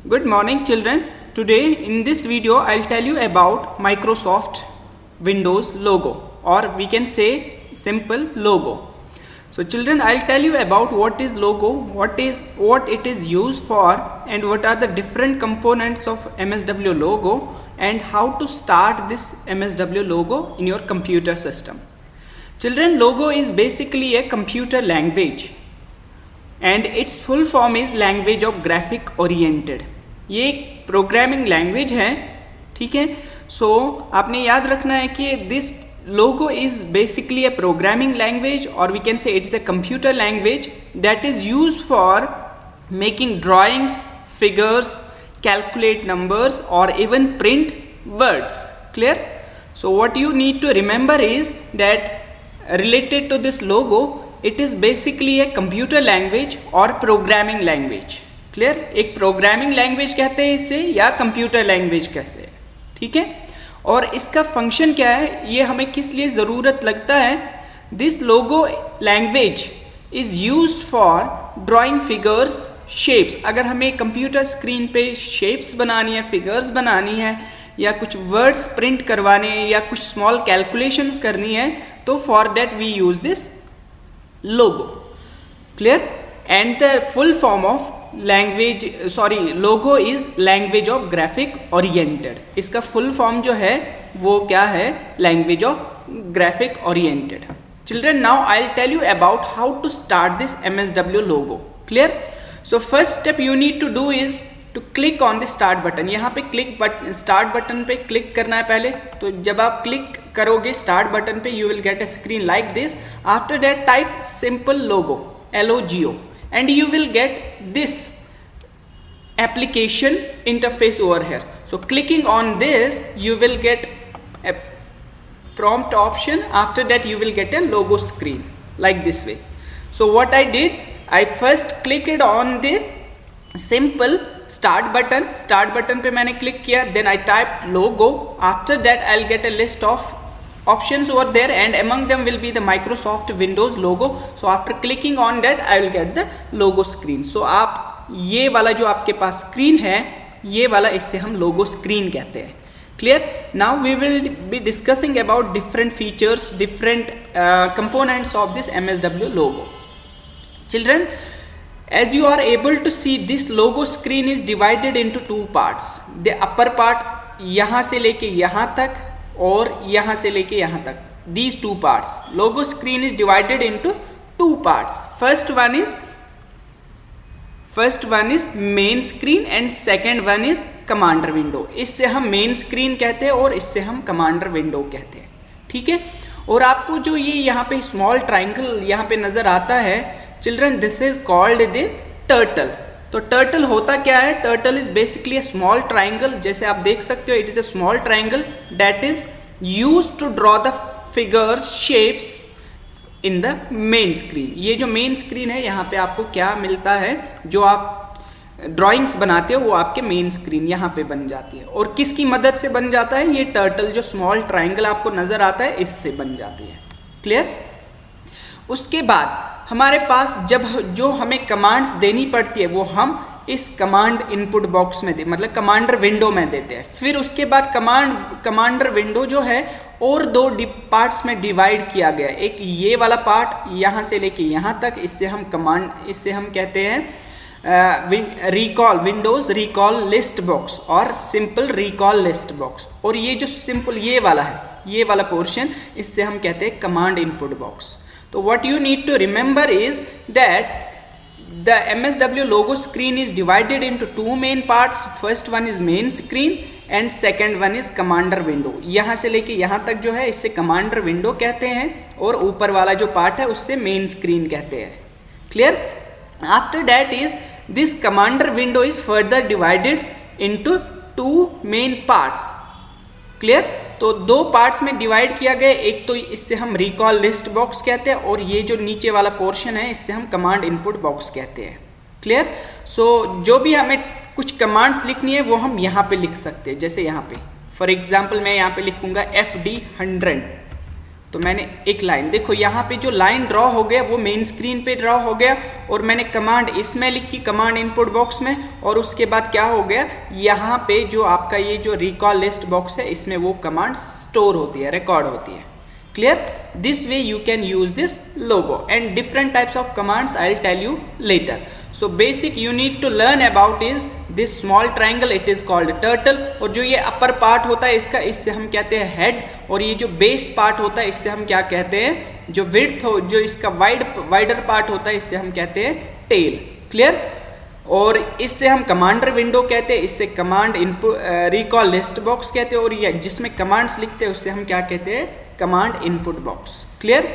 Good morning children. Today in this video I'll tell you about Microsoft Windows logo, or we can say simple logo. So children, I'll tell you about what is logo, what it is used for, and what are the different components of MSW logo, and how to start this MSW logo in your computer system. Children, logo is basically a computer language and its full form is language of graphic oriented. ये एक programming language है, ठीक है. सो आपने याद रखना है कि this logo is basically a programming language, और we can say it's a computer language that is use for making drawings, figures, calculate numbers और even print words. Clear? So what you need to remember is that related to this logo, it is basically a computer language or programming language. Clear? एक programming language कहते हैं इसे, या computer language कहते हैं, ठीक है. और इसका फंक्शन क्या है, ये हमें किस लिए ज़रूरत लगता है. This logo language is used for drawing figures, shapes. अगर हमें कंप्यूटर स्क्रीन पे शेप्स बनानी है, फिगर्स बनानी है, या कुछ वर्ड्स प्रिंट करवाने हैं, या कुछ स्मॉल कैलकुलेशंस करनी है, तो for that we use this logo. Clear? And the full form of logo is language of graphic oriented. इसका फुल फॉर्म जो है वो क्या है, language of graphic oriented. Children, now I will tell you about how to start this MSW logo. Clear? So first step you need to do is to click on the start button. यहाँ पे start button पे click करना है पहले. तो जब आप click करोगे स्टार्ट बटन पे, you will get a screen like this. After that type simple logo, LOGO, and you will get this application interface over here. So clicking on this, you will get a prompt option. After that you will get a logo screen like this way. So what I did, I first clicked on the simple start button पे मैंने click किया. then I typed logo. after that I'll get a list of options over there, and among them will be the Microsoft Windows logo. so after clicking on that I will get the logo screen. so आप ये वाला जो आपके पास screen है, ये वाला, इससे हम लोगो स्क्रीन कहते हैं. Clear? Now we will be discussing about different features, different components of this MSW logo. Children, as you are able to see, this logo screen is divided into two parts. the upper part यहाँ से लेके यहाँ तक, और यहाँ से लेके यहाँ तक, these two parts. logo screen is divided into two parts. first one is main screen and second one is commander window. इससे हम main screen कहते हैं और इससे हम commander window कहते हैं, ठीक है. और आपको जो ये यहाँ पे स्मॉल ट्राइंगल यहाँ पे नज़र आता है, children, this is called the turtle. तो टर्टल होता क्या है? Turtle is basically a small triangle. जैसे आप देख सकते हो, it is a small triangle that is used to draw the figures, shapes in the main screen. ये जो मेन स्क्रीन है, यहाँ पे आपको क्या मिलता है, जो आप ड्राइंग्स बनाते हो वो आपके मेन स्क्रीन यहाँ पे बन जाती है. और किसकी मदद से बन जाता है? ये टर्टल जो स्मॉल ट्राइंगल आपको नजर आता है, इससे बन जाती है. क्लियर? उसके बाद हमारे पास जो हमें कमांड्स देनी पड़ती है, वो हम इस कमांड इनपुट बॉक्स में मतलब कमांडर विंडो में देते हैं. फिर उसके बाद कमांडर विंडो जो है और दो पार्ट्स में डिवाइड किया गया. एक ये वाला पार्ट यहाँ से लेके यहाँ तक, इससे हम कहते हैं विंडोज रिकॉल लिस्ट बॉक्स और सिंपल रिकॉल लिस्ट बॉक्स. और ये जो सिंपल ये वाला है, ये वाला पोर्शन, इससे हम कहते हैं command input box. So what you need to remember is that the MSW logo screen is divided into two main parts. First one is main screen and second one is commander window. यहाँ से लेके यहाँ तक जो है, इससे commander window कहते हैं, और ऊपर वाला जो पार्ट है उससे main screen कहते हैं. Clear? After that is this commander window is further divided into two main parts. Clear? तो दो पार्ट्स में डिवाइड किया गया. एक तो इससे हम रिकॉल लिस्ट बॉक्स कहते हैं, और ये जो नीचे वाला पोर्शन है, इससे हम कमांड इनपुट बॉक्स कहते हैं. क्लियर? सो जो भी हमें कुछ कमांड्स लिखनी है वो हम यहाँ पे लिख सकते हैं. जैसे यहाँ पे फॉर एग्जांपल मैं यहाँ पे लिखूंगा FD 100. तो मैंने एक लाइन, देखो यहाँ पे जो लाइन ड्रॉ हो गया वो मेन स्क्रीन पे ड्रॉ हो गया, और मैंने कमांड इसमें लिखी कमांड इनपुट बॉक्स में, और उसके बाद क्या हो गया, यहाँ पे जो आपका ये जो रिकॉल लिस्ट बॉक्स है इसमें वो कमांड स्टोर होती है, रिकॉर्ड होती है। Clear? This way you can use this logo, and different types of commands I'll tell you later. So basic you need to learn about is this small triangle, it is called turtle, और जो ये upper part होता है इसका, इससे हम कहते हैं head, और ये जो base part होता है इससे हम क्या कहते हैं, जो width हो, जो इसका wider part होता है इससे हम कहते हैं tail. Clear? और इससे हम कमांडर विंडो कहते हैं, इससे command input recall list box कहते हैं, और ये जिसमें कमांड्स लिखते हैं उससे हम क्या कहते हैं, कमांड इनपुट बॉक्स। क्लियर?